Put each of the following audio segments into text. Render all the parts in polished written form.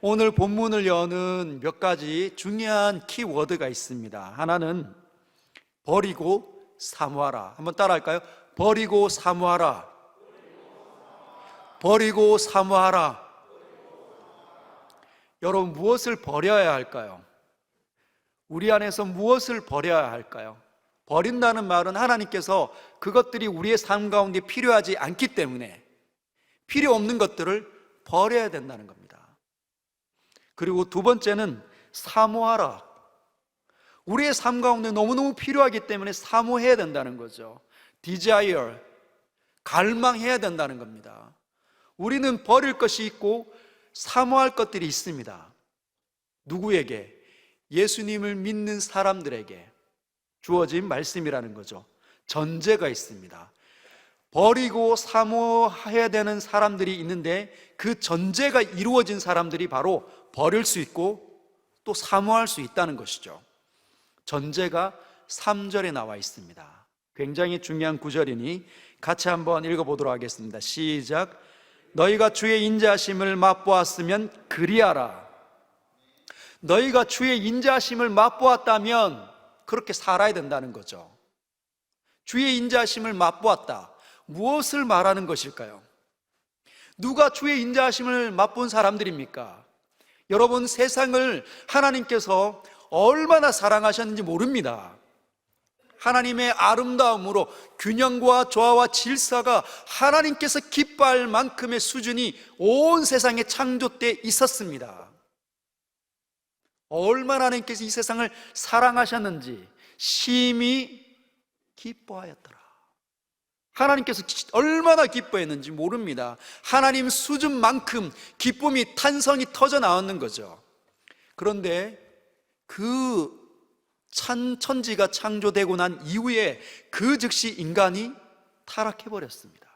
오늘 본문을 여는 몇 가지 중요한 키워드가 있습니다. 하나는 버리고 사모하라. 한번 따라할까요? 버리고 사모하라. 버리고 사모하라. 여러분, 무엇을 버려야 할까요? 우리 안에서 무엇을 버려야 할까요? 버린다는 말은 하나님께서 그것들이 우리의 삶 가운데 필요하지 않기 때문에 필요 없는 것들을 버려야 된다는 겁니다. 그리고 두 번째는 사모하라. 우리의 삶 가운데 너무너무 필요하기 때문에 사모해야 된다는 거죠. desire, 갈망해야 된다는 겁니다. 우리는 버릴 것이 있고 사모할 것들이 있습니다. 누구에게? 예수님을 믿는 사람들에게 주어진 말씀이라는 거죠. 전제가 있습니다. 버리고 사모해야 되는 사람들이 있는데 그 전제가 이루어진 사람들이 바로 버릴 수 있고 또 사모할 수 있다는 것이죠. 전제가 3절에 나와 있습니다. 굉장히 중요한 구절이니 같이 한번 읽어보도록 하겠습니다. 시작. 너희가 주의 인자하심을 맛보았으면 그리하라. 너희가 주의 인자하심을 맛보았다면 그렇게 살아야 된다는 거죠. 주의 인자하심을 맛보았다. 무엇을 말하는 것일까요? 누가 주의 인자하심을 맛본 사람들입니까? 여러분, 세상을 하나님께서 얼마나 사랑하셨는지 모릅니다. 하나님의 아름다움으로 균형과 조화와 질서가 하나님께서 기뻐할 만큼의 수준이 온 세상에 창조 때 있었습니다. 얼마나 하나님께서 이 세상을 사랑하셨는지 심히 기뻐하였더라. 하나님께서 얼마나 기뻐했는지 모릅니다. 하나님 수준만큼 기쁨이 탄성이 터져 나왔는 거죠. 그런데 그 천지가 창조되고 난 이후에 그 즉시 인간이 타락해 버렸습니다.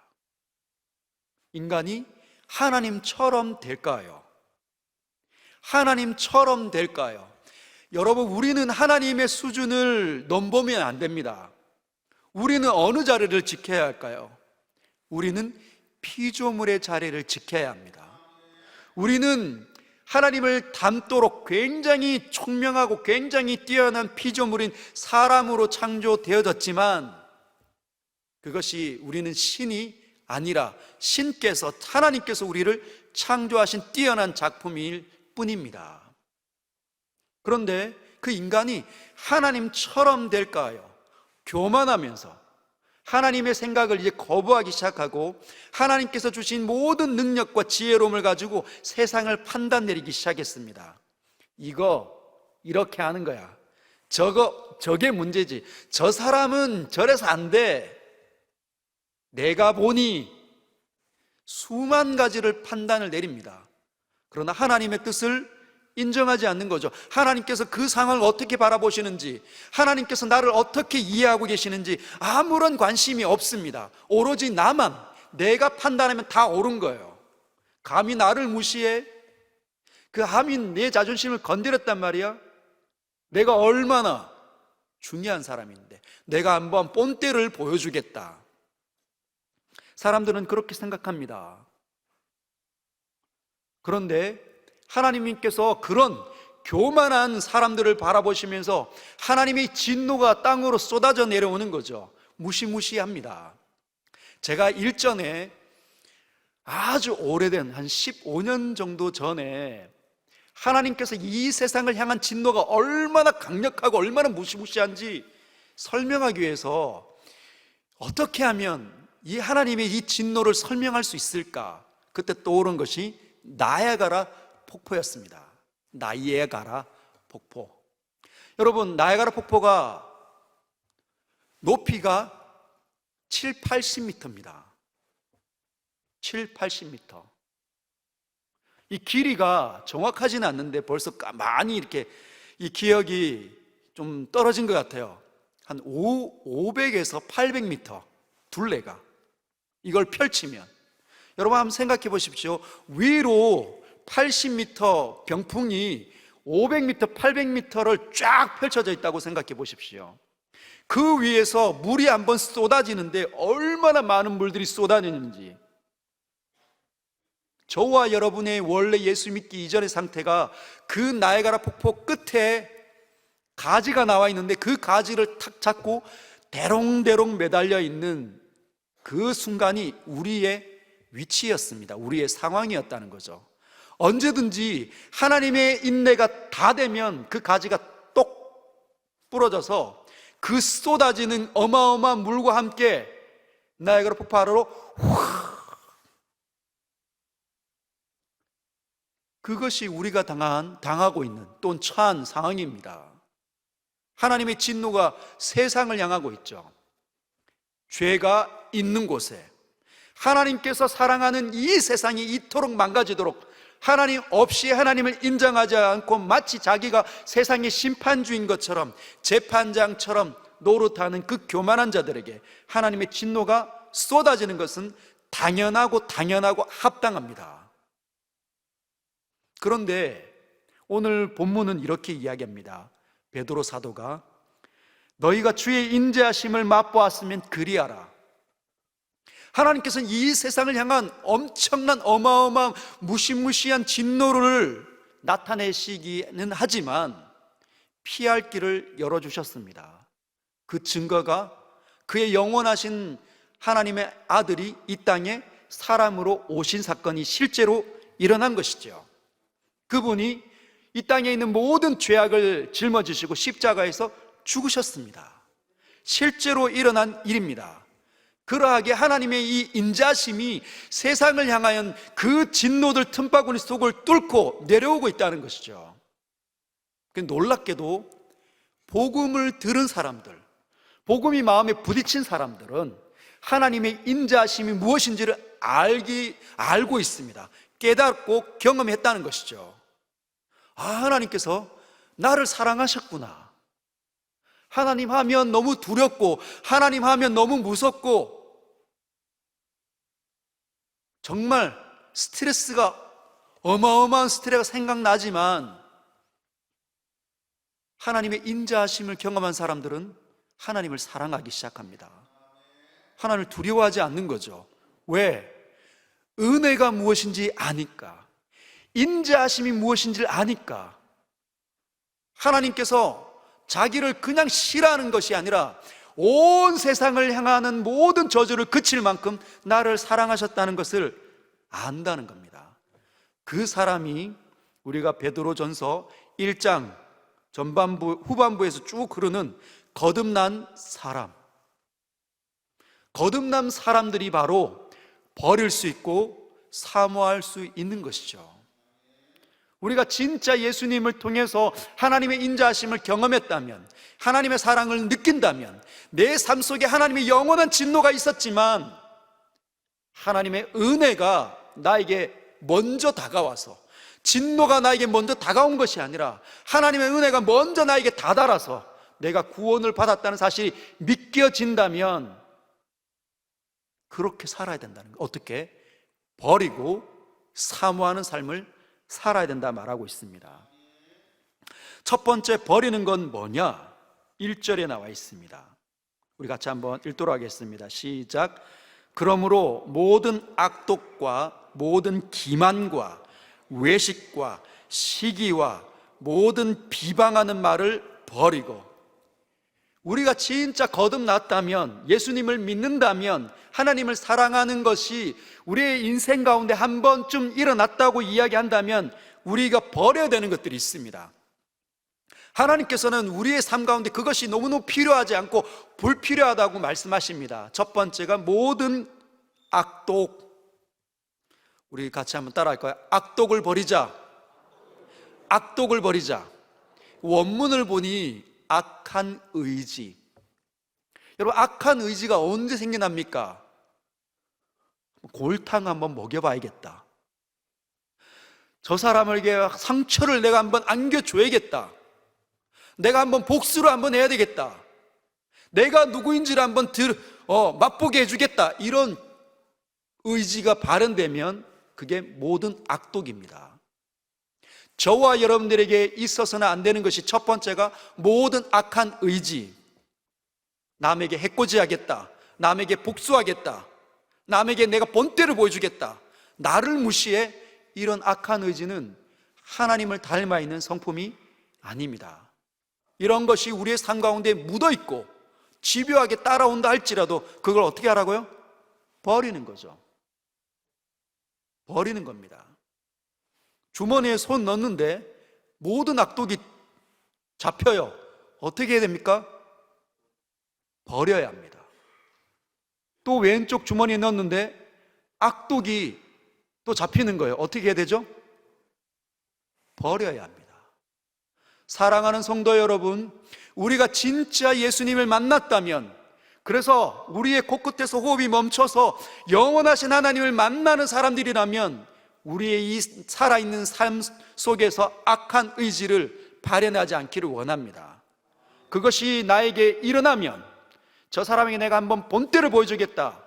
인간이 하나님처럼 될까요? 하나님처럼 될까요? 여러분, 우리는 하나님의 수준을 넘보면 안 됩니다. 우리는 어느 자리를 지켜야 할까요? 우리는 피조물의 자리를 지켜야 합니다. 우리는 하나님을 닮도록 굉장히 총명하고 굉장히 뛰어난 피조물인 사람으로 창조되어졌지만 그것이 우리는 신이 아니라 신께서, 하나님께서 우리를 창조하신 뛰어난 작품일 뿐입니다. 그런데 그 인간이 하나님처럼 될까요? 교만하면서 하나님의 생각을 이제 거부하기 시작하고 하나님께서 주신 모든 능력과 지혜로움을 가지고 세상을 판단 내리기 시작했습니다. 이거 이렇게 하는 거야. 저게 문제지. 저 사람은 저래서 안 돼. 내가 보니 수만 가지를 판단을 내립니다. 그러나 하나님의 뜻을 인정하지 않는 거죠. 하나님께서 그 상황을 어떻게 바라보시는지, 하나님께서 나를 어떻게 이해하고 계시는지 아무런 관심이 없습니다. 오로지 나만, 내가 판단하면 다 옳은 거예요. 감히 나를 무시해? 그 감히 내 자존심을 건드렸단 말이야? 내가 얼마나 중요한 사람인데 내가 한번 본때를 보여주겠다. 사람들은 그렇게 생각합니다. 그런데 하나님께서 그런 교만한 사람들을 바라보시면서 하나님의 진노가 땅으로 쏟아져 내려오는 거죠. 무시무시합니다. 제가 일전에 아주 오래된 한 15년 정도 전에 하나님께서 이 세상을 향한 진노가 얼마나 강력하고 얼마나 무시무시한지 설명하기 위해서 어떻게 하면 이 하나님의 이 진노를 설명할 수 있을까? 그때 떠오른 것이 나야가라 폭포였습니다. 나이아가라 폭포. 여러분, 나이아가라 폭포가 높이가 7, 80m입니다. 7, 80m. 이 길이가 정확하지는 않는데 벌써 많이 이렇게 이 기억이 좀 떨어진 것 같아요. 한 500에서 800m 둘레가 이걸 펼치면 여러분 한번 생각해 보십시오. 위로 80m 병풍이 500m, 800m를 쫙 펼쳐져 있다고 생각해 보십시오. 그 위에서 물이 한번 쏟아지는데 얼마나 많은 물들이 쏟아지는지 저와 여러분의 원래 예수 믿기 이전의 상태가 그 나이아가라 폭포 끝에 가지가 나와 있는데 그 가지를 탁 잡고 대롱대롱 매달려 있는 그 순간이 우리의 위치였습니다. 우리의 상황이었다는 거죠. 언제든지 하나님의 인내가 다 되면 그 가지가 똑 부러져서 그 쏟아지는 어마어마한 물과 함께 나이아가라 폭포 아래로 확, 그것이 우리가 당하고 있는 또는 처한 상황입니다. 하나님의 진노가 세상을 향하고 있죠. 죄가 있는 곳에 하나님께서 사랑하는 이 세상이 이토록 망가지도록 하나님 없이 하나님을 인정하지 않고 마치 자기가 세상의 심판주인 것처럼 재판장처럼 노릇하는 그 교만한 자들에게 하나님의 진노가 쏟아지는 것은 당연하고 합당합니다. 그런데 오늘 본문은 이렇게 이야기합니다. 베드로 사도가 너희가 주의 인자하심을 맛보았으면 그리하라. 하나님께서는 이 세상을 향한 엄청난 어마어마한 무시무시한 진노를 나타내시기는 하지만 피할 길을 열어주셨습니다. 그 증거가 그의 영원하신 하나님의 아들이 이 땅에 사람으로 오신 사건이 실제로 일어난 것이죠. 그분이 이 땅에 있는 모든 죄악을 짊어지시고 십자가에서 죽으셨습니다. 실제로 일어난 일입니다. 그러하게 하나님의 이 인자심이 세상을 향하여 그 진노들 틈바구니 속을 뚫고 내려오고 있다는 것이죠. 놀랍게도 복음을 들은 사람들, 복음이 마음에 부딪힌 사람들은 하나님의 인자심이 무엇인지를 알고 있습니다. 깨닫고 경험했다는 것이죠. 하나님께서 나를 사랑하셨구나. 하나님 하면 너무 두렵고 하나님 하면 너무 무섭고 정말 어마어마한 스트레스가 생각나지만 하나님의 인자하심을 경험한 사람들은 하나님을 사랑하기 시작합니다. 하나님을 두려워하지 않는 거죠. 왜? 은혜가 무엇인지 아니까, 인자하심이 무엇인지를 아니까. 하나님께서 자기를 그냥 싫어하는 것이 아니라 온 세상을 향하는 모든 저주를 그칠 만큼 나를 사랑하셨다는 것을 안다는 겁니다. 그 사람이 우리가 베드로전서 1장 후반부에서 쭉 흐르는 거듭난 사람들이 바로 버릴 수 있고 사모할 수 있는 것이죠. 우리가 진짜 예수님을 통해서 하나님의 인자하심을 경험했다면, 하나님의 사랑을 느낀다면, 내 삶 속에 하나님의 영원한 진노가 있었지만 하나님의 은혜가 나에게 먼저 다가와서, 진노가 나에게 먼저 다가온 것이 아니라 하나님의 은혜가 먼저 나에게 다다라서 내가 구원을 받았다는 사실이 믿겨진다면 그렇게 살아야 된다는 거예요. 어떻게? 버리고 사모하는 삶을 살아야 된다 말하고 있습니다. 첫 번째 버리는 건 뭐냐? 1절에 나와 있습니다. 우리 같이 한번 읽도록 하겠습니다. 시작. 그러므로 모든 악독과 모든 기만과 외식과 시기와 모든 비방하는 말을 버리고, 우리가 진짜 거듭났다면, 예수님을 믿는다면, 하나님을 사랑하는 것이 우리의 인생 가운데 한 번쯤 일어났다고 이야기한다면 우리가 버려야 되는 것들이 있습니다. 하나님께서는 우리의 삶 가운데 그것이 너무너무 필요하지 않고 불필요하다고 말씀하십니다. 첫 번째가 모든 악독. 우리 같이 한번 따라할까요? 악독을 버리자. 악독을 버리자. 원문을 보니 악한 의지. 여러분, 악한 의지가 언제 생겨납니까? 골탕 한번 먹여봐야겠다. 저 사람에게 상처를 내가 한번 안겨줘야겠다. 내가 한번 복수를 한번 해야 되겠다. 내가 누구인지를 한번 맛보게 해주겠다. 이런 의지가 발현되면 그게 모든 악독입니다. 저와 여러분들에게 있어서는 안 되는 것이 첫 번째가 모든 악한 의지. 남에게 해코지하겠다, 남에게 복수하겠다, 남에게 내가 본때를 보여주겠다, 나를 무시해, 이런 악한 의지는 하나님을 닮아 있는 성품이 아닙니다. 이런 것이 우리의 삶 가운데 묻어 있고 집요하게 따라온다 할지라도 그걸 어떻게 하라고요? 버리는 거죠. 버리는 겁니다. 주머니에 손 넣는데 모든 악독이 잡혀요. 어떻게 해야 됩니까? 버려야 합니다. 또 왼쪽 주머니에 넣었는데 악독이 또 잡히는 거예요. 어떻게 해야 되죠? 버려야 합니다. 사랑하는 성도 여러분, 우리가 진짜 예수님을 만났다면, 그래서 우리의 코끝에서 호흡이 멈춰서 영원하신 하나님을 만나는 사람들이라면 우리의 이 살아있는 삶 속에서 악한 의지를 발현하지 않기를 원합니다. 그것이 나에게 일어나면 저 사람에게 내가 한번 본때를 보여주겠다,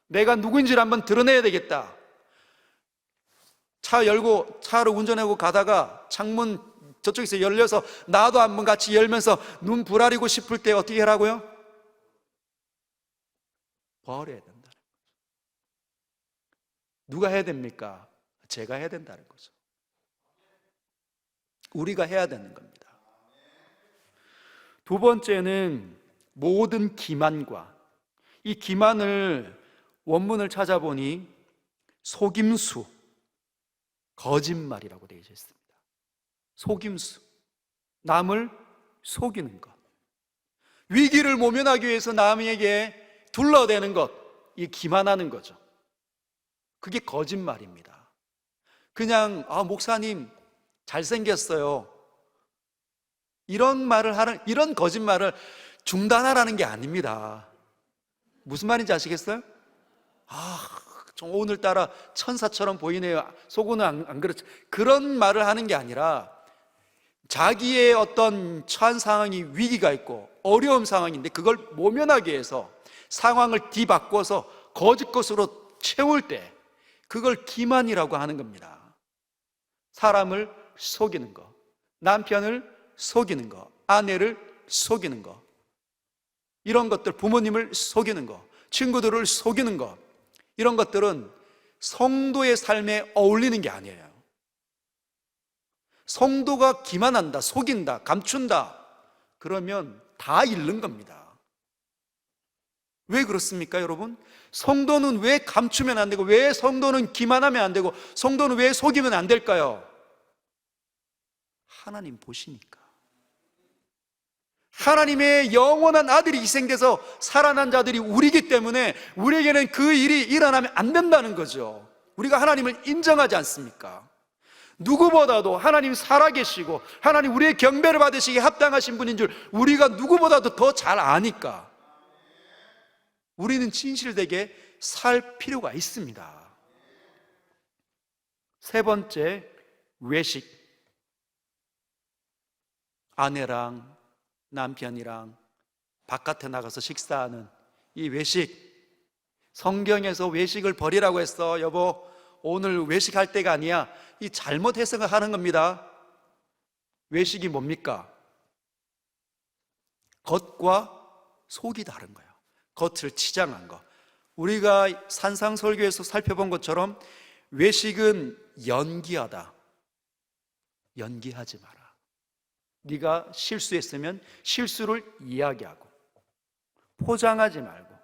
내가 누구인지를 한번 드러내야 되겠다. 차 열고 차를 운전하고 가다가 창문 저쪽에서 열려서 나도 한번 같이 열면서 눈 부라리고 싶을 때 어떻게 하라고요? 버려야 된다는 거죠. 누가 해야 됩니까? 제가 해야 된다는 거죠. 우리가 해야 되는 겁니다. 두 번째는 모든 기만과, 이 기만을 원문을 찾아보니 속임수, 거짓말이라고 되어 있습니다. 속임수, 남을 속이는 것, 위기를 모면하기 위해서 남에게 둘러대는 것, 이 기만하는 거죠. 그게 거짓말입니다. 그냥 목사님 잘생겼어요, 이런 말을 하는, 이런 거짓말을 중단하라는 게 아닙니다. 무슨 말인지 아시겠어요? 좀 오늘따라 천사처럼 보이네요, 속으로는 안 그렇죠. 그런 말을 하는 게 아니라 자기의 어떤 처한 상황이 위기가 있고 어려운 상황인데 그걸 모면하기 위해서 상황을 뒤바꿔서 거짓 것으로 채울 때 그걸 기만이라고 하는 겁니다. 사람을 속이는 거, 남편을 속이는 거, 아내를 속이는 거, 이런 것들, 부모님을 속이는 거, 친구들을 속이는 거, 이런 것들은 성도의 삶에 어울리는 게 아니에요. 성도가 기만한다, 속인다, 감춘다, 그러면 다 잃는 겁니다. 왜 그렇습니까, 여러분? 성도는 왜 감추면 안 되고, 왜 성도는 기만하면 안 되고, 성도는 왜 속이면 안 될까요? 하나님 보시니까. 하나님의 영원한 아들이 희생돼서 살아난 자들이 우리이기 때문에 우리에게는 그 일이 일어나면 안 된다는 거죠. 우리가 하나님을 인정하지 않습니까? 누구보다도 하나님 살아계시고 하나님 우리의 경배를 받으시기에 합당하신 분인 줄 우리가 누구보다도 더 잘 아니까 우리는 진실되게 살 필요가 있습니다. 세 번째, 외식. 아내랑 남편이랑 바깥에 나가서 식사하는 이 외식, 성경에서 외식을 버리라고 했어. 여보, 오늘 외식할 때가 아니야. 이 잘못 해석을 하는 겁니다. 외식이 뭡니까? 겉과 속이 다른 거예요. 겉을 치장한 거. 우리가 산상설교에서 살펴본 것처럼 외식은 연기하다. 연기하지 마라. 네가 실수했으면 실수를 이야기하고 포장하지 말고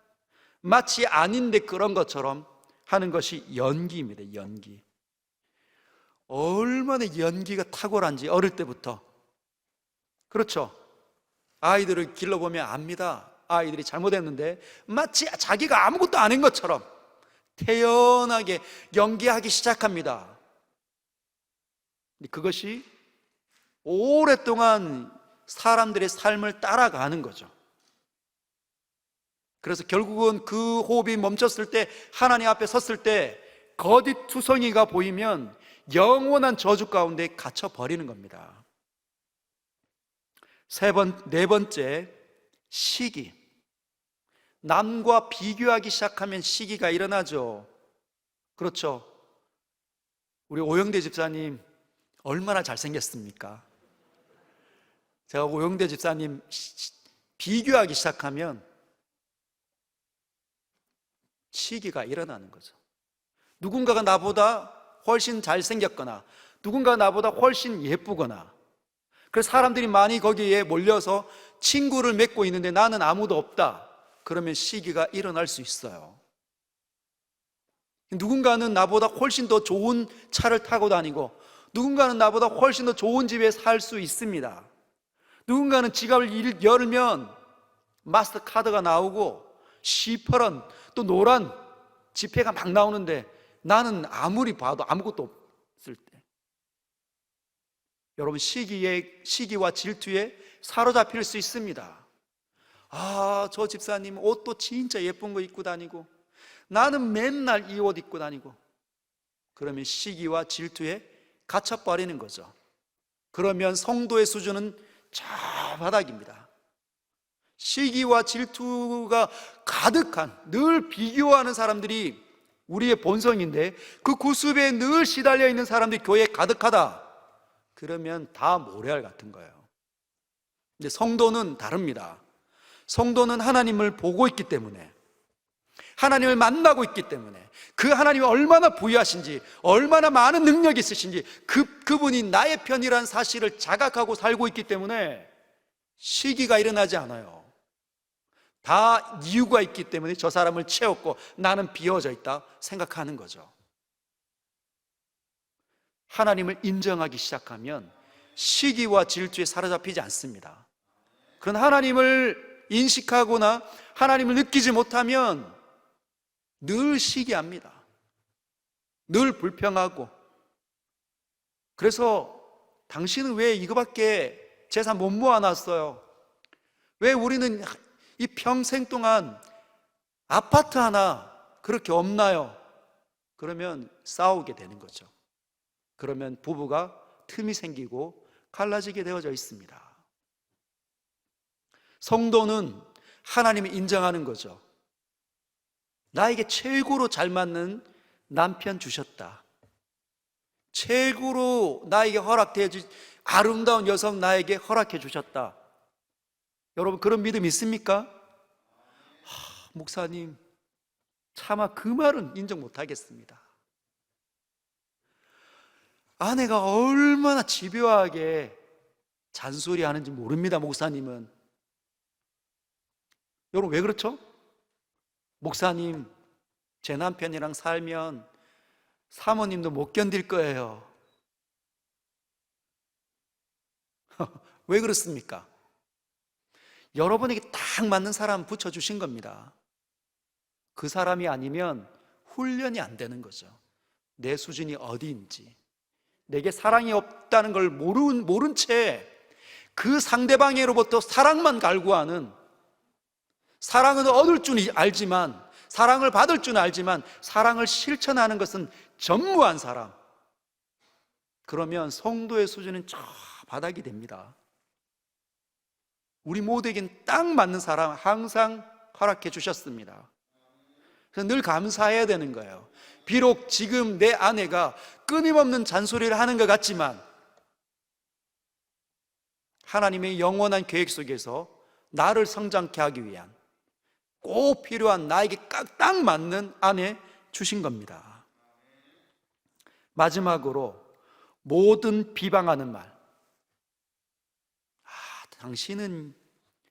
마치 아닌데 그런 것처럼 하는 것이 연기입니다. 연기. 얼마나 연기가 탁월한지 어릴 때부터. 그렇죠? 아이들을 길러보면 압니다. 아이들이 잘못했는데 마치 자기가 아무것도 아닌 것처럼 태연하게 연기하기 시작합니다. 그것이 오랫동안 사람들의 삶을 따라가는 거죠. 그래서 결국은 그 호흡이 멈췄을 때, 하나님 앞에 섰을 때 거짓투성이가 보이면 영원한 저주 가운데 갇혀버리는 겁니다. 네 번째, 시기. 남과 비교하기 시작하면 시기가 일어나죠. 그렇죠? 우리 오영대 집사님 얼마나 잘생겼습니까? 제가 오영대 집사님 비교하기 시작하면 시기가 일어나는 거죠. 누군가가 나보다 훨씬 잘생겼거나 누군가가 나보다 훨씬 예쁘거나, 그래서 사람들이 많이 거기에 몰려서 친구를 맺고 있는데 나는 아무도 없다. 그러면 시기가 일어날 수 있어요. 누군가는 나보다 훨씬 더 좋은 차를 타고 다니고, 누군가는 나보다 훨씬 더 좋은 집에 살 수 있습니다. 누군가는 지갑을 열면 마스터카드가 나오고 시퍼런 또 노란 지폐가 막 나오는데 나는 아무리 봐도 아무것도 없을 때, 여러분, 시기와 질투에 사로잡힐 수 있습니다. 아, 저 집사님 옷도 진짜 예쁜 거 입고 다니고 나는 맨날 이 옷 입고 다니고, 그러면 시기와 질투에 갇혀버리는 거죠. 그러면 성도의 수준은 저 바닥입니다. 시기와 질투가 가득한, 늘 비교하는 사람들이 우리의 본성인데, 그 구습에 늘 시달려 있는 사람들이 교회에 가득하다. 그러면 다 모래알 같은 거예요. 근데 성도는 다릅니다. 성도는 하나님을 보고 있기 때문에, 하나님을 만나고 있기 때문에, 그 하나님이 얼마나 부유하신지, 얼마나 많은 능력이 있으신지, 그분이 나의 편이라는 사실을 자각하고 살고 있기 때문에 시기가 일어나지 않아요. 다 이유가 있기 때문에 저 사람을 채웠고 나는 비워져 있다 생각하는 거죠. 하나님을 인정하기 시작하면 시기와 질투에 사로잡히지 않습니다. 그건 하나님을 인식하거나 하나님을 느끼지 못하면 늘 시기합니다. 늘 불평하고. 그래서 당신은 왜 이거밖에 재산 못 모아놨어요? 왜 우리는 이 평생 동안 아파트 하나 그렇게 없나요? 그러면 싸우게 되는 거죠. 그러면 부부가 틈이 생기고 갈라지게 되어져 있습니다. 성도는 하나님을 인정하는 거죠. 나에게 최고로 잘 맞는 남편 주셨다. 최고로 나에게 허락되어 주 아름다운 여성 나에게 허락해 주셨다. 여러분, 그런 믿음 있습니까? 목사님, 차마 그 말은 인정 못하겠습니다. 아내가 얼마나 집요하게 잔소리하는지 모릅니다. 목사님은. 여러분, 왜 그렇죠? 목사님, 제 남편이랑 살면 사모님도 못 견딜 거예요. 왜 그렇습니까? 여러분에게 딱 맞는 사람 붙여주신 겁니다. 그 사람이 아니면 훈련이 안 되는 거죠. 내 수준이 어디인지, 내게 사랑이 없다는 걸 모른 채 그 상대방으로부터 사랑만 갈구하는, 사랑은 얻을 줄 알지만, 사랑을 받을 줄 알지만 사랑을 실천하는 것은 전무한 사람, 그러면 성도의 수준은 저 바닥이 됩니다. 우리 모두에겐 딱 맞는 사람 항상 허락해 주셨습니다. 그래서 늘 감사해야 되는 거예요. 비록 지금 내 아내가 끊임없는 잔소리를 하는 것 같지만 하나님의 영원한 계획 속에서 나를 성장케 하기 위한 꼭 필요한, 나에게 딱 맞는 아내 주신 겁니다. 마지막으로 모든 비방하는 말. 당신은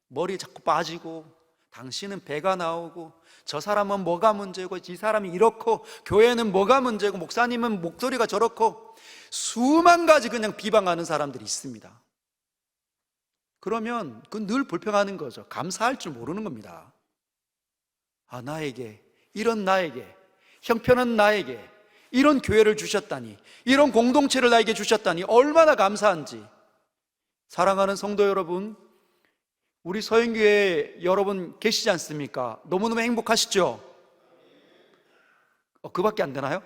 머리에 자꾸 빠지고, 당신은 배가 나오고, 저 사람은 뭐가 문제고, 이 사람이 이렇고, 교회는 뭐가 문제고, 목사님은 목소리가 저렇고, 수만 가지 그냥 비방하는 사람들이 있습니다. 그러면 그건 늘 불평하는 거죠. 감사할 줄 모르는 겁니다. 나에게, 이런 나에게, 형편은 나에게 이런 교회를 주셨다니, 이런 공동체를 나에게 주셨다니 얼마나 감사한지. 사랑하는 성도 여러분, 우리 서영교회 여러분 계시지 않습니까? 너무너무 행복하시죠? 그밖에 안 되나요?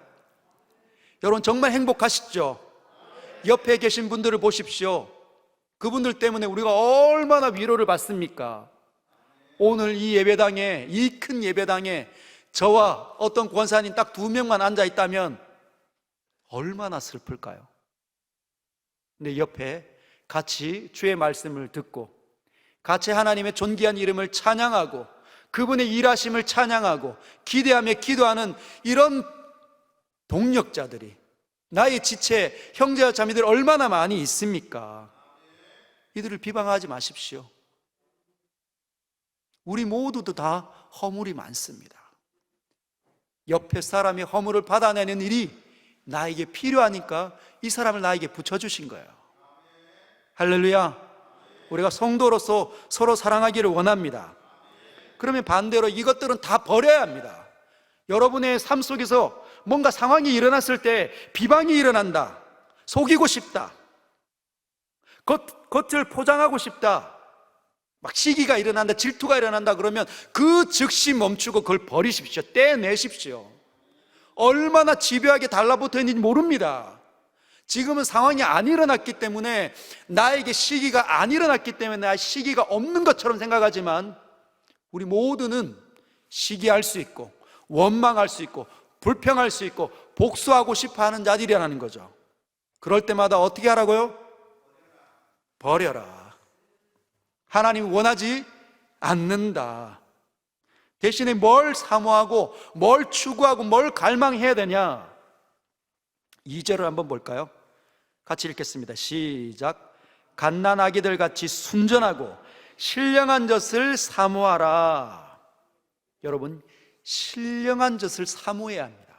여러분 정말 행복하시죠? 옆에 계신 분들을 보십시오. 그분들 때문에 우리가 얼마나 위로를 받습니까? 오늘 이 예배당에, 이 큰 예배당에 저와 어떤 권사님 딱 2명만 앉아 있다면 얼마나 슬플까요? 근데 옆에 같이 주의 말씀을 듣고, 같이 하나님의 존귀한 이름을 찬양하고, 그분의 일하심을 찬양하고 기대하며 기도하는 이런 동력자들이, 나의 지체 형제와 자매들 얼마나 많이 있습니까? 이들을 비방하지 마십시오. 우리 모두도 다 허물이 많습니다. 옆에 사람의 허물을 받아내는 일이 나에게 필요하니까 이 사람을 나에게 붙여주신 거예요. 할렐루야. 우리가 성도로서 서로 사랑하기를 원합니다. 그러면 반대로 이것들은 다 버려야 합니다. 여러분의 삶 속에서 뭔가 상황이 일어났을 때 비방이 일어난다, 속이고 싶다, 겉을 포장하고 싶다, 막 시기가 일어난다, 질투가 일어난다, 그러면 그 즉시 멈추고 그걸 버리십시오. 떼내십시오. 얼마나 집요하게 달라붙어 있는지 모릅니다. 지금은 상황이 안 일어났기 때문에, 나에게 시기가 안 일어났기 때문에 나 시기가 없는 것처럼 생각하지만, 우리 모두는 시기할 수 있고 원망할 수 있고 불평할 수 있고 복수하고 싶어하는 자들이라는 거죠. 그럴 때마다 어떻게 하라고요? 버려라. 하나님 원하지 않는다. 대신에 뭘 사모하고 뭘 추구하고 뭘 갈망해야 되냐? 2절을 한번 볼까요? 같이 읽겠습니다. 시작. 갓난아기들 같이 순전하고 신령한 젖을 사모하라. 여러분, 신령한 젖을 사모해야 합니다.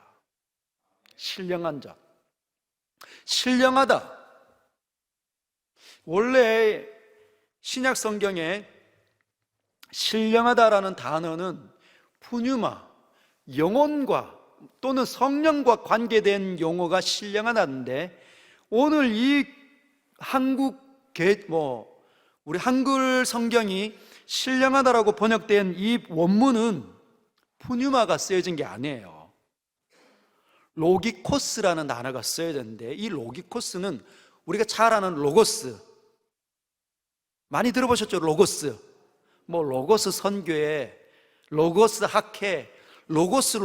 신령한 젖. 신령하다. 원래 신약 성경에 신령하다라는 단어는 푸뉴마, 영혼과 또는 성령과 관계된 용어가 신령하다는데, 오늘 이 우리 한글 성경이 신령하다라고 번역된 이 원문은 푸뉴마가 쓰여진 게 아니에요. 로기코스라는 단어가 쓰여졌는데, 이 로기코스는 우리가 잘 아는 로고스, 많이 들어보셨죠? 로고스. 로고스 선교회, 로고스 학회, 로고스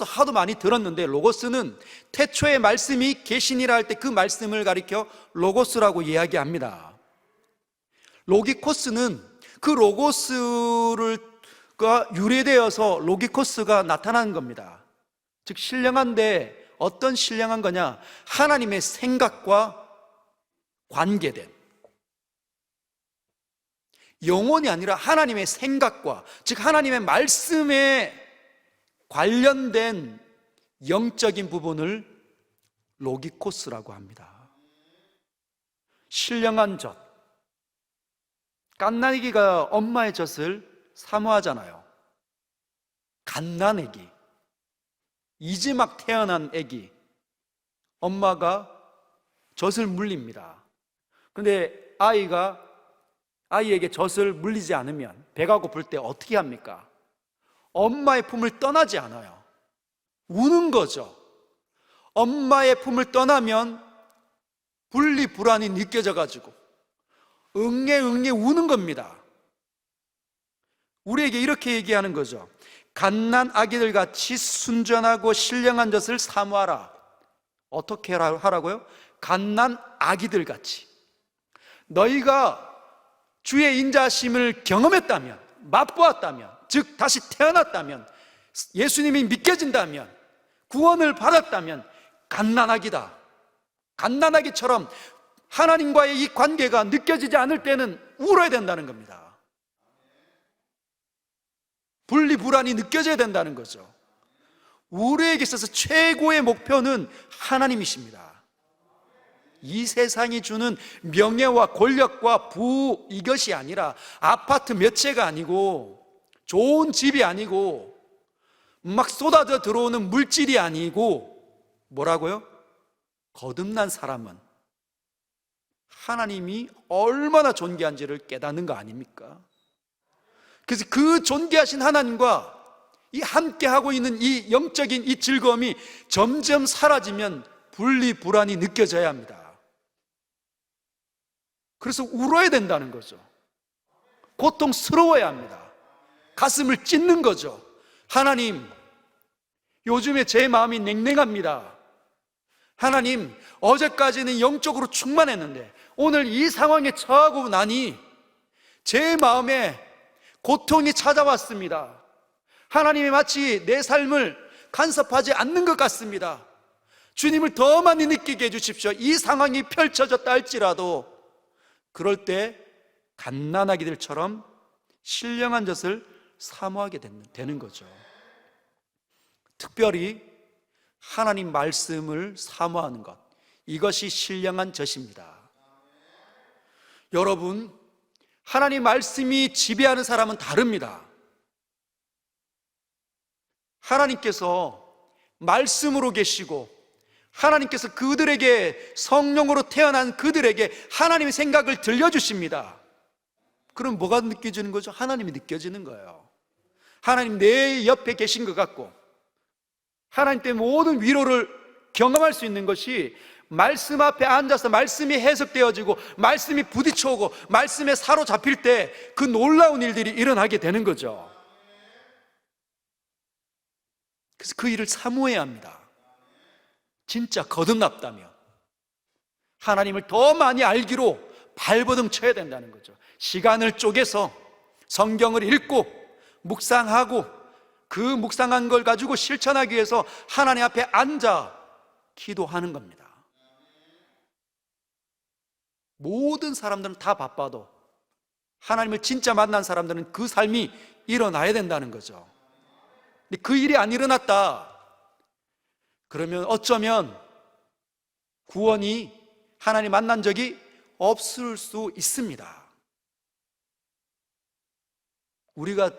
하도 많이 들었는데, 로고스는 태초의 말씀이 계시니라 할 때 그 말씀을 가리켜 로고스라고 이야기합니다. 로기코스는 그 로고스가 유래되어서 로기코스가 나타나는 겁니다. 즉 신령한데 어떤 신령한 거냐? 하나님의 생각과 관계된, 영혼이 아니라 하나님의 생각과, 즉 하나님의 말씀에 관련된 영적인 부분을 로기코스라고 합니다. 신령한 젖. 갓난아기가 엄마의 젖을 사모하잖아요. 갓난아기, 이제 막 태어난 아기, 엄마가 젖을 물립니다. 그런데 아이에게 젖을 물리지 않으면 배가 고플 때 어떻게 합니까? 엄마의 품을 떠나지 않아요. 우는 거죠. 엄마의 품을 떠나면 분리불안이 느껴져가지고 응애 우는 겁니다. 우리에게 이렇게 얘기하는 거죠. 갓난 아기들 같이 순전하고 신령한 젖을 사모하라. 어떻게 하라고요? 갓난 아기들 같이. 너희가 주의 인자하심을 경험했다면, 맛보았다면, 즉 다시 태어났다면, 예수님이 믿겨진다면, 구원을 받았다면 갓난아기다. 갓난아기처럼 하나님과의 이 관계가 느껴지지 않을 때는 울어야 된다는 겁니다. 분리불안이 느껴져야 된다는 거죠. 우리에게 있어서 최고의 목표는 하나님이십니다. 이 세상이 주는 명예와 권력과 부, 이것이 아니라, 아파트 몇 채가 아니고, 좋은 집이 아니고, 막 쏟아져 들어오는 물질이 아니고, 뭐라고요? 거듭난 사람은 하나님이 얼마나 존귀한지를 깨닫는 거 아닙니까? 그래서 그 존귀하신 하나님과 이 함께하고 있는 이 영적인 이 즐거움이 점점 사라지면 분리불안이 느껴져야 합니다. 그래서 울어야 된다는 거죠. 고통스러워야 합니다. 가슴을 찢는 거죠. 하나님, 요즘에 제 마음이 냉랭합니다. 하나님, 어제까지는 영적으로 충만했는데 오늘 이 상황에 처하고 나니 제 마음에 고통이 찾아왔습니다. 하나님이 마치 내 삶을 간섭하지 않는 것 같습니다. 주님을 더 많이 느끼게 해주십시오. 이 상황이 펼쳐졌다 할지라도 그럴 때 갓난아기들처럼 신령한 젖을 사모하게 되는 거죠. 특별히 하나님 말씀을 사모하는 것, 이것이 신령한 젖입니다. 여러분, 하나님 말씀이 지배하는 사람은 다릅니다. 하나님께서 말씀으로 계시고 하나님께서 그들에게, 성령으로 태어난 그들에게 하나님의 생각을 들려주십니다. 그럼 뭐가 느껴지는 거죠? 하나님이 느껴지는 거예요. 하나님 내 옆에 계신 것 같고 하나님 때문에 모든 위로를 경험할 수 있는 것이 말씀 앞에 앉아서 말씀이 해석되어지고 말씀이 부딪혀오고 말씀에 사로잡힐 때 그 놀라운 일들이 일어나게 되는 거죠. 그래서 그 일을 사모해야 합니다. 진짜 거듭났다면 하나님을 더 많이 알기로 발버둥 쳐야 된다는 거죠. 시간을 쪼개서 성경을 읽고 묵상하고 그 묵상한 걸 가지고 실천하기 위해서 하나님 앞에 앉아 기도하는 겁니다. 모든 사람들은 다 바빠도 하나님을 진짜 만난 사람들은 그 삶이 일어나야 된다는 거죠. 근데 그 일이 안 일어났다 그러면 어쩌면 구원이 하나님 만난 적이 없을 수 있습니다. 우리가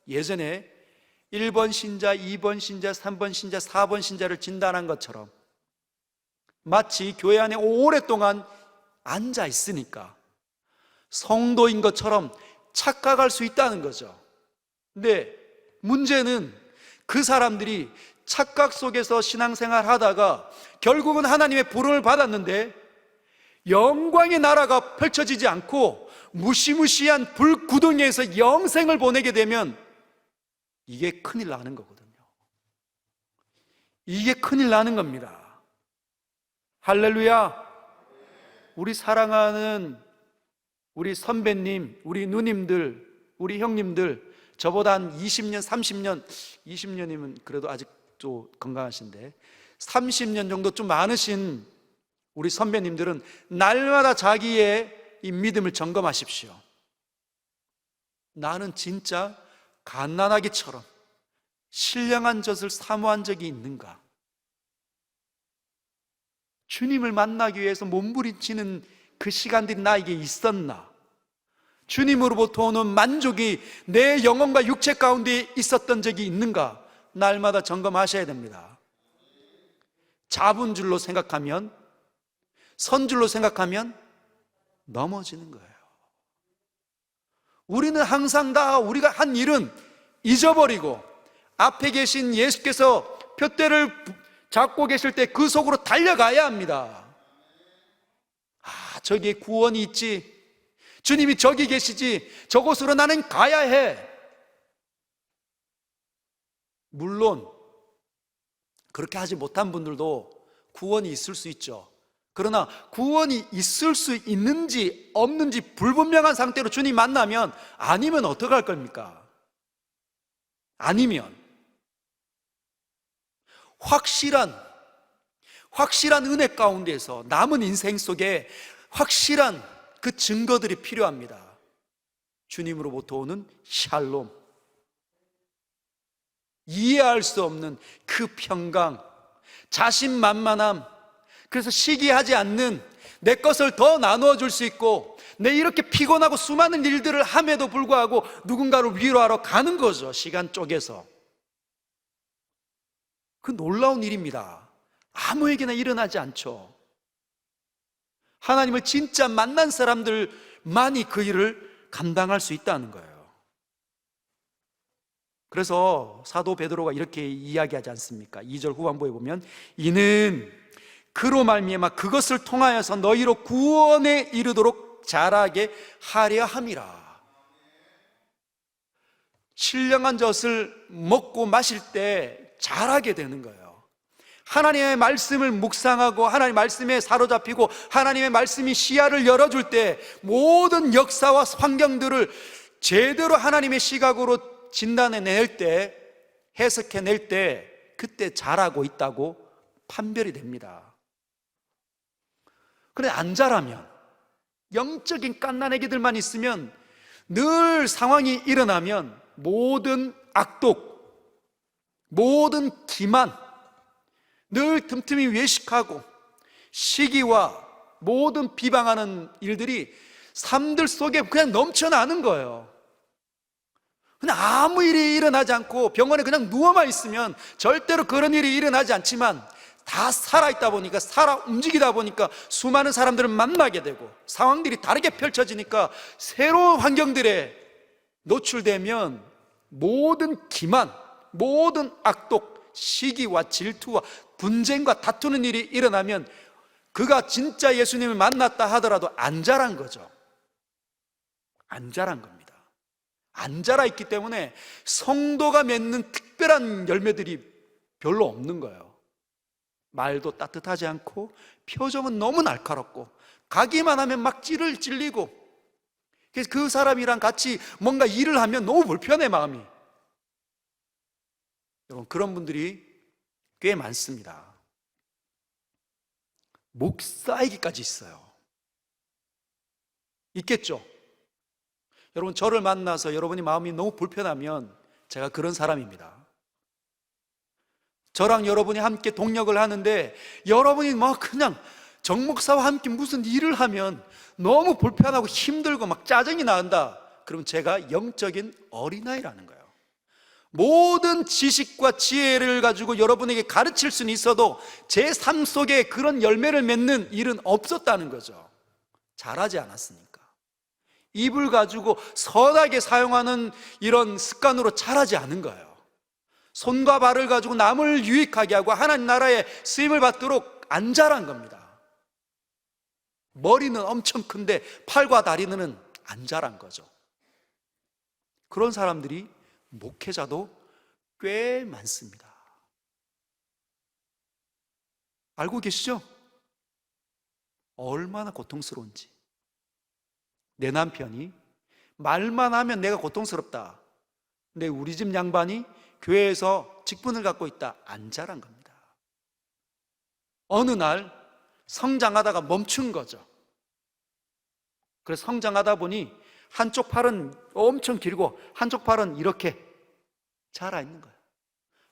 예전에 1번 신자, 2번 신자, 3번 신자, 4번 신자를 진단한 것처럼 마치 교회 안에 오랫동안 앉아 있으니까 성도인 것처럼 착각할 수 있다는 거죠. 근데 문제는 그 사람들이 착각 속에서 신앙생활 하다가 결국은 하나님의 부름을 받았는데 영광의 나라가 펼쳐지지 않고 무시무시한 불구덩이에서 영생을 보내게 되면 이게 큰일 나는 거거든요. 이게 큰일 나는 겁니다. 할렐루야. 우리 사랑하는 우리 선배님, 우리 누님들, 우리 형님들, 저보다 한 20년, 30년, 20년이면 그래도 아직도 건강하신데 30년 정도 좀 많으신 우리 선배님들은 날마다 자기의 이 믿음을 점검하십시오. 나는 진짜 갓난아기처럼 신령한 젖을 사모한 적이 있는가? 주님을 만나기 위해서 몸부림치는 그 시간들이 나에게 있었나? 주님으로부터 오는 만족이 내 영혼과 육체 가운데 있었던 적이 있는가? 날마다 점검하셔야 됩니다. 잡은 줄로 생각하면, 선 줄로 생각하면 넘어지는 거예요. 우리는 항상 다 우리가 한 일은 잊어버리고 앞에 계신 예수께서 푯대를 잡고 계실 때 그 속으로 달려가야 합니다. 저기에 구원이 있지, 주님이 저기 계시지, 저곳으로 나는 가야 해. 물론 그렇게 하지 못한 분들도 구원이 있을 수 있죠. 그러나 구원이 있을 수 있는지 없는지 불분명한 상태로 주님 만나면, 아니면 어떡할 겁니까? 아니면 확실한 은혜 가운데서 남은 인생 속에 확실한 그 증거들이 필요합니다. 주님으로부터 오는 샬롬, 이해할 수 없는 그 평강, 자신만만함, 그래서 시기하지 않는 내 것을 더 나누어 줄 수 있고, 내 이렇게 피곤하고 수많은 일들을 함에도 불구하고 누군가를 위로하러 가는 거죠. 시간 쪼개서. 그 놀라운 일입니다. 아무에게나 일어나지 않죠. 하나님을 진짜 만난 사람들만이 그 일을 감당할 수 있다는 거예요. 그래서 사도 베드로가 이렇게 이야기하지 않습니까? 2절 후반부에 보면, 이는 그로 말미암아 그것을 통하여서 너희로 구원에 이르도록 자라게 하려 함이라. 신령한 젖을 먹고 마실 때 자라게 되는 거예요. 하나님의 말씀을 묵상하고 하나님의 말씀에 사로잡히고 하나님의 말씀이 시야를 열어줄 때 모든 역사와 환경들을 제대로 하나님의 시각으로 진단해낼 때, 해석해낼 때, 그때 잘하고 있다고 판별이 됩니다. 그런데 안 자라면, 영적인 갓난아기들만 있으면, 늘 상황이 일어나면 모든 악독, 모든 기만, 늘 틈틈이 외식하고 시기와 모든 비방하는 일들이 삶들 속에 그냥 넘쳐나는 거예요. 그냥 아무 일이 일어나지 않고 병원에 그냥 누워만 있으면 절대로 그런 일이 일어나지 않지만, 다 살아있다 보니까, 살아 움직이다 보니까 수많은 사람들을 만나게 되고 상황들이 다르게 펼쳐지니까 새로운 환경들에 노출되면 모든 기만, 모든 악독, 시기와 질투와 분쟁과 다투는 일이 일어나면 그가 진짜 예수님을 만났다 하더라도 안 자란 거죠. 안 자란 겁니다. 안 자라있기 때문에 성도가 맺는 특별한 열매들이 별로 없는 거예요. 말도 따뜻하지 않고 표정은 너무 날카롭고 가기만 하면 막 찔리고, 그래서 그 사람이랑 같이 뭔가 일을 하면 너무 불편해, 마음이. 여러분, 그런 분들이 꽤 많습니다. 목사이기까지 있어요. 있겠죠? 여러분, 저를 만나서 여러분이 마음이 너무 불편하면 제가 그런 사람입니다. 저랑 여러분이 함께 동력을 하는데 여러분이 막 그냥 정목사와 함께 무슨 일을 하면 너무 불편하고 힘들고 막 짜증이 난다. 그럼 제가 영적인 어린아이라는 거예요. 모든 지식과 지혜를 가지고 여러분에게 가르칠 수는 있어도 제 삶 속에 그런 열매를 맺는 일은 없었다는 거죠. 잘하지 않았으니까. 입을 가지고 선하게 사용하는 이런 습관으로 자라지 않은 거예요. 손과 발을 가지고 남을 유익하게 하고 하나님 나라에 쓰임을 받도록 안 자란 겁니다. 머리는 엄청 큰데 팔과 다리는 안 자란 거죠. 그런 사람들이 목회자도 꽤 많습니다. 알고 계시죠? 얼마나 고통스러운지. 내 남편이 말만 하면 내가 고통스럽다. 근데 우리 집 양반이 교회에서 직분을 갖고 있다. 안 자란 겁니다. 어느 날 성장하다가 멈춘 거죠. 그래서 성장하다 보니 한쪽 팔은 엄청 길고 한쪽 팔은 이렇게 자라 있는 거예요.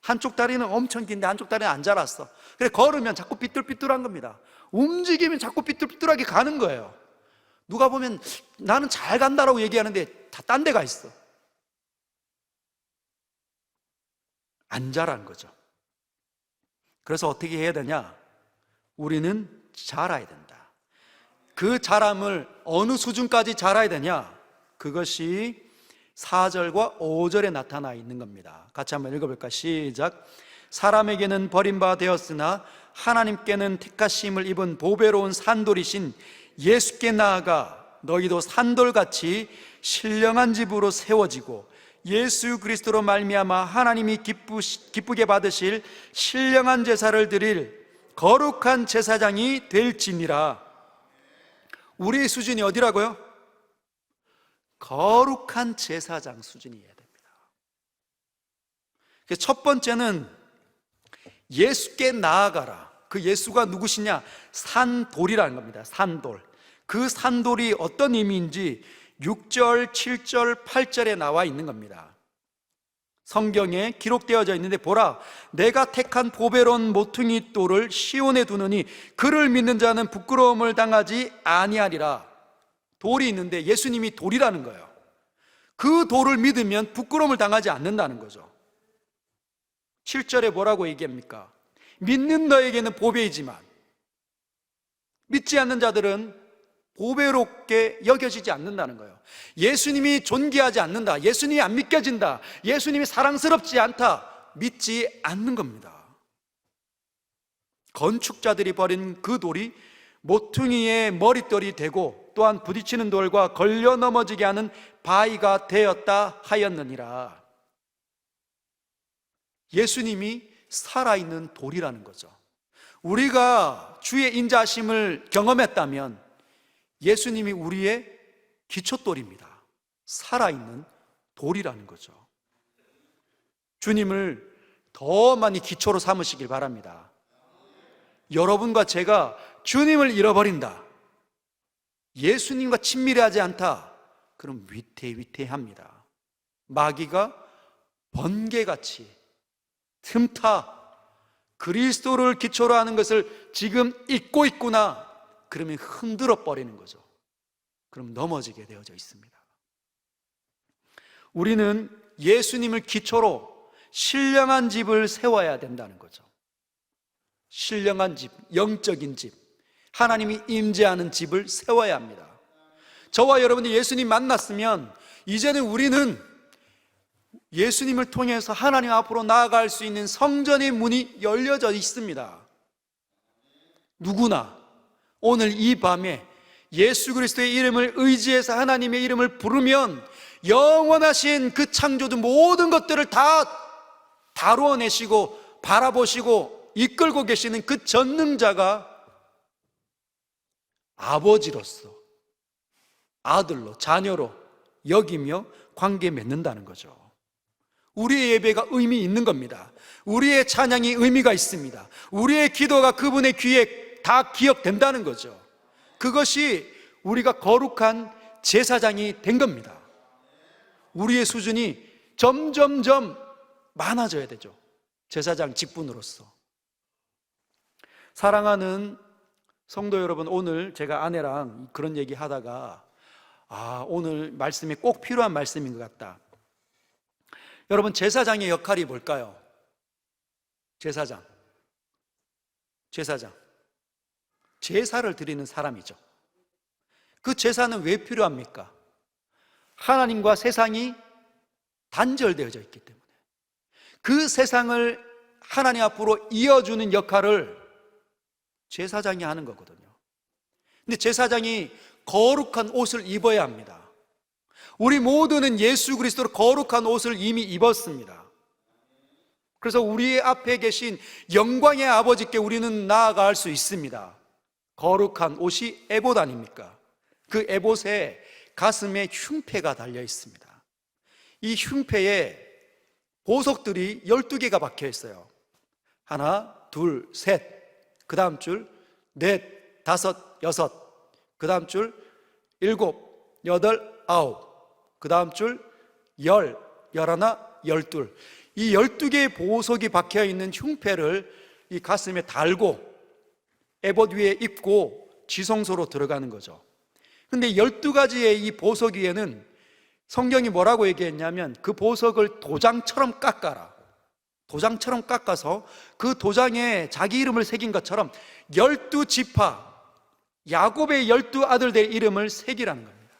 한쪽 다리는 엄청 긴데 한쪽 다리는 안 자랐어. 그래, 걸으면 자꾸 삐뚤삐뚤한 겁니다. 움직이면 자꾸 삐뚤삐뚤하게 가는 거예요. 누가 보면 나는 잘 간다라고 얘기하는데 다 딴 데가 있어. 안 자란 거죠. 그래서 어떻게 해야 되냐? 우리는 자라야 된다. 그 자람을 어느 수준까지 자라야 되냐? 그것이 4절과 5절에 나타나 있는 겁니다. 같이 한번 읽어볼까? 시작. 사람에게는 버림바 되었으나 하나님께는 택하심을 입은 보배로운 산돌이신 예수께 나아가 너희도 산돌같이 신령한 집으로 세워지고 예수 그리스도로 말미암아 하나님이 기쁘게 받으실 신령한 제사를 드릴 거룩한 제사장이 될지니라. 우리의 수준이 어디라고요? 거룩한 제사장 수준이어야 됩니다. 첫 번째는 예수께 나아가라. 그 예수가 누구시냐? 산돌이라는 겁니다. 산돌. 그 산돌이 어떤 의미인지 6절, 7절, 8절에 나와 있는 겁니다. 성경에 기록되어져 있는데, 보라, 내가 택한 보배로운 모퉁이 돌을 시온에 두느니 그를 믿는 자는 부끄러움을 당하지 아니하리라. 돌이 있는데 예수님이 돌이라는 거예요. 그 돌을 믿으면 부끄러움을 당하지 않는다는 거죠. 7절에 뭐라고 얘기합니까? 믿는 너에게는 보배이지만 믿지 않는 자들은 보배롭게 여겨지지 않는다는 거예요. 예수님이 존귀하지 않는다, 예수님이 안 믿겨진다, 예수님이 사랑스럽지 않다, 믿지 않는 겁니다. 건축자들이 버린 그 돌이 모퉁이의 머릿돌이 되고 또한 부딪히는 돌과 걸려 넘어지게 하는 바위가 되었다 하였느니라. 예수님이 살아있는 돌이라는 거죠. 우리가 주의 인자하심을 경험했다면 예수님이 우리의 기초돌입니다. 살아있는 돌이라는 거죠. 주님을 더 많이 기초로 삼으시길 바랍니다. 여러분과 제가 주님을 잃어버린다, 예수님과 친밀하지 않다, 그럼 위태위태합니다. 마귀가 번개같이 틈타 그리스도를 기초로 하는 것을 지금 잊고 있구나, 그러면 흔들어 버리는 거죠. 그럼 넘어지게 되어져 있습니다. 우리는 예수님을 기초로 신령한 집을 세워야 된다는 거죠. 신령한 집, 영적인 집, 하나님이 임재하는 집을 세워야 합니다. 저와 여러분이 예수님 만났으면 이제는 우리는 예수님을 통해서 하나님 앞으로 나아갈 수 있는 성전의 문이 열려져 있습니다. 누구나 오늘 이 밤에 예수 그리스도의 이름을 의지해서 하나님의 이름을 부르면 영원하신 그 창조주 모든 것들을 다 다루어내시고 바라보시고 이끌고 계시는 그 전능자가 아버지로서, 아들로, 자녀로 여기며 관계 맺는다는 거죠. 우리의 예배가 의미 있는 겁니다. 우리의 찬양이 의미가 있습니다. 우리의 기도가 그분의 귀에 다 기억된다는 거죠. 그것이 우리가 거룩한 제사장이 된 겁니다. 우리의 수준이 점점점 많아져야 되죠. 제사장 직분으로서. 사랑하는 성도 여러분, 오늘 제가 아내랑 그런 얘기 하다가 오늘 말씀이 꼭 필요한 말씀인 것 같다. 여러분, 제사장의 역할이 뭘까요? 제사장 제사를 드리는 사람이죠. 그 제사는 왜 필요합니까? 하나님과 세상이 단절되어져 있기 때문에 그 세상을 하나님 앞으로 이어주는 역할을 제사장이 하는 거거든요. 근데 제사장이 거룩한 옷을 입어야 합니다. 우리 모두는 예수 그리스도로 거룩한 옷을 이미 입었습니다. 그래서 우리 앞에 계신 영광의 아버지께 우리는 나아갈 수 있습니다. 거룩한 옷이 에봇 아닙니까? 그 에봇에 가슴에 흉패가 달려 있습니다. 이 흉패에 보석들이 12개가 박혀 있어요. 하나, 둘, 셋, 그 다음 줄 넷, 다섯, 여섯, 그 다음 줄 일곱, 여덟, 아홉, 그 다음 줄 열, 열하나, 열둘. 이 12개의 보석이 박혀 있는 흉패를 이 가슴에 달고 에봇 위에 입고 지성소로 들어가는 거죠. 근데 12가지의 이 보석 위에는 성경이 뭐라고 얘기했냐면 그 보석을 도장처럼 깎아라. 도장처럼 깎아서 그 도장에 자기 이름을 새긴 것처럼 12지파, 야곱의 12아들들의 이름을 새기라는 겁니다.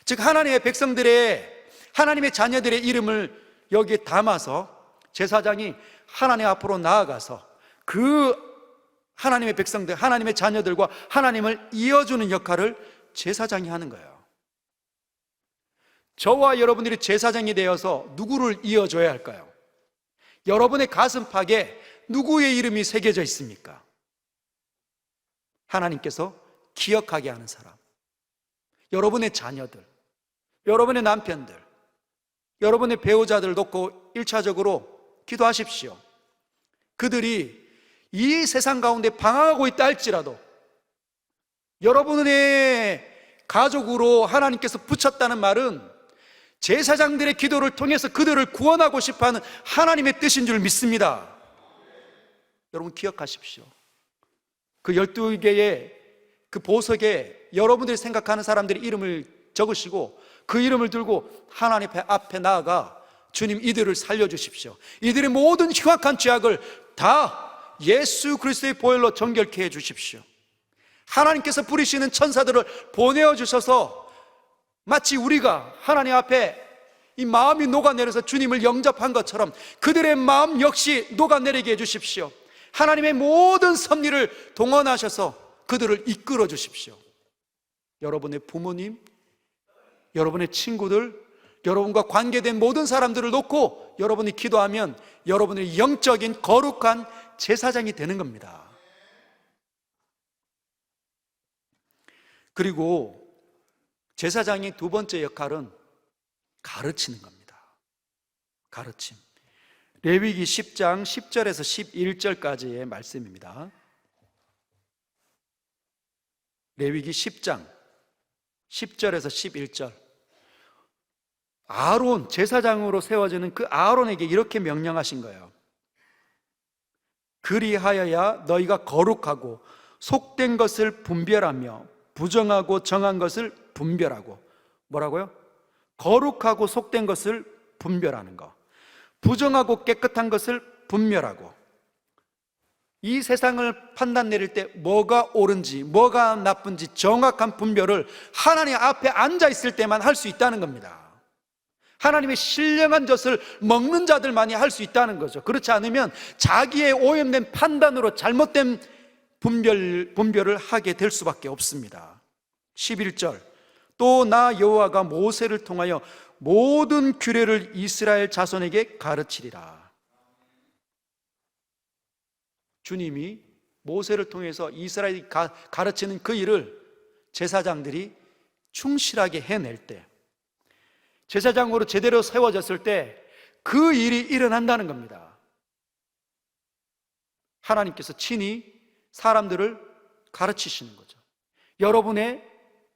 즉 하나님의 백성들의, 하나님의 자녀들의 이름을 여기에 담아서 제사장이 하나님 앞으로 나아가서 그 하나님의 백성들, 하나님의 자녀들과 하나님을 이어주는 역할을 제사장이 하는 거예요. 저와 여러분들이 제사장이 되어서 누구를 이어줘야 할까요? 여러분의 가슴팍에 누구의 이름이 새겨져 있습니까? 하나님께서 기억하게 하는 사람, 여러분의 자녀들, 여러분의 남편들, 여러분의 배우자들 놓고 1차적으로 기도하십시오. 그들이 이 세상 가운데 방황하고 있다 할지라도 여러분의 가족으로 하나님께서 붙였다는 말은 제사장들의 기도를 통해서 그들을 구원하고 싶어하는 하나님의 뜻인 줄 믿습니다. 여러분 기억하십시오. 그 12개의 그 보석에 여러분들이 생각하는 사람들의 이름을 적으시고 그 이름을 들고 하나님 앞에 나아가 주님 이들을 살려주십시오. 이들의 모든 흉악한 죄악을 다 예수 그리스도의 보혈로 정결케 해 주십시오. 하나님께서 부리시는 천사들을 보내어 주셔서 마치 우리가 하나님 앞에 이 마음이 녹아내려서 주님을 영접한 것처럼 그들의 마음 역시 녹아내리게 해주십시오. 하나님의 모든 섭리를 동원하셔서 그들을 이끌어 주십시오. 여러분의 부모님, 여러분의 친구들, 여러분과 관계된 모든 사람들을 놓고 여러분이 기도하면 여러분의 영적인 거룩한 제사장이 되는 겁니다. 그리고 제사장의 두 번째 역할은 가르치는 겁니다. 가르침. 레위기 10장 10절에서 11절까지의 말씀입니다. 레위기 10장 10절에서 11절. 아론, 제사장으로 세워지는 그 아론에게 이렇게 명령하신 거예요. 그리하여야 너희가 거룩하고 속된 것을 분별하며 부정하고 정한 것을 분별하고. 뭐라고요? 거룩하고 속된 것을 분별하는 것, 부정하고 깨끗한 것을 분별하고. 이 세상을 판단 내릴 때 뭐가 옳은지 뭐가 나쁜지 정확한 분별을 하나님 앞에 앉아 있을 때만 할 수 있다는 겁니다. 하나님의 신령한 젖을 먹는 자들만이 할 수 있다는 거죠. 그렇지 않으면 자기의 오염된 판단으로 잘못된 분별을 하게 될 수밖에 없습니다. 11절. 또 나 여호와가 모세를 통하여 모든 규례를 이스라엘 자손에게 가르치리라. 주님이 모세를 통해서 이스라엘이 가르치는 그 일을 제사장들이 충실하게 해낼 때, 제사장으로 제대로 세워졌을 때 그 일이 일어난다는 겁니다. 하나님께서 친히 사람들을 가르치시는 거죠. 여러분의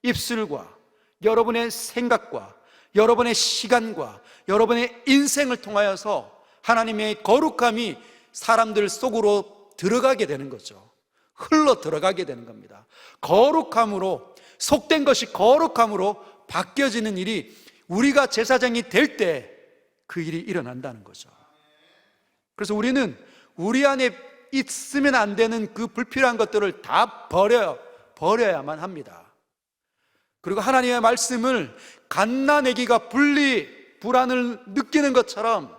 입술과 여러분의 생각과 여러분의 시간과 여러분의 인생을 통하여서 하나님의 거룩함이 사람들 속으로 들어가게 되는 거죠. 흘러 들어가게 되는 겁니다. 거룩함으로, 속된 것이 거룩함으로 바뀌어지는 일이 우리가 제사장이 될 때 그 일이 일어난다는 거죠. 그래서 우리는 우리 안에 있으면 안 되는 그 불필요한 것들을 다 버려야만 합니다. 그리고 하나님의 말씀을 갓난아기가 불안을 느끼는 것처럼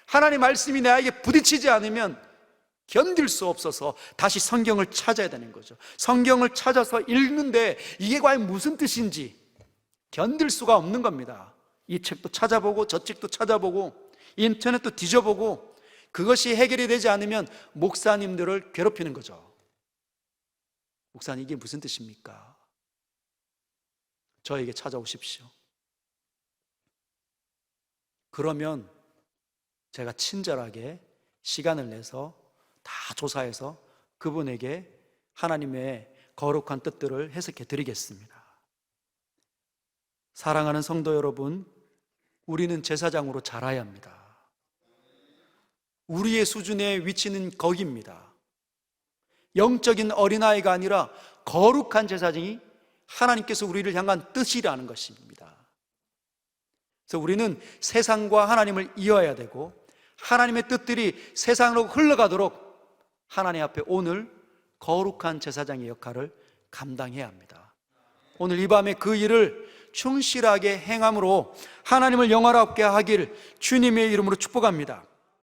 하나님의 말씀이 나에게 부딪히지 않으면 견딜 수 없어서 다시 성경을 찾아야 되는 거죠. 성경을 찾아서 읽는데 이게 과연 무슨 뜻인지 견딜 수가 없는 겁니다. 이 책도 찾아보고 저 책도 찾아보고 인터넷도 뒤져보고 그것이 해결이 되지 않으면 목사님들을 괴롭히는 거죠. 목사님, 이게 무슨 뜻입니까? 저에게 찾아오십시오. 그러면 제가 친절하게 시간을 내서 다 조사해서 그분에게 하나님의 거룩한 뜻들을 해석해 드리겠습니다. 사랑하는 성도 여러분, 우리는 제사장으로 자라야 합니다. 우리의 수준의 위치는 거기입니다. 영적인 어린아이가 아니라 거룩한 제사장이 하나님께서 우리를 향한 뜻이라는 것입니다. 그래서 우리는 세상과 하나님을 이어야 되고 하나님의 뜻들이 세상으로 흘러가도록 하나님 앞에 오늘 거룩한 제사장의 역할을 감당해야 합니다. 오늘 이 밤에 그 일을 충실하게 행함으로 하나님을 영화롭게 하기를 주님의 이름으로 축복합니다.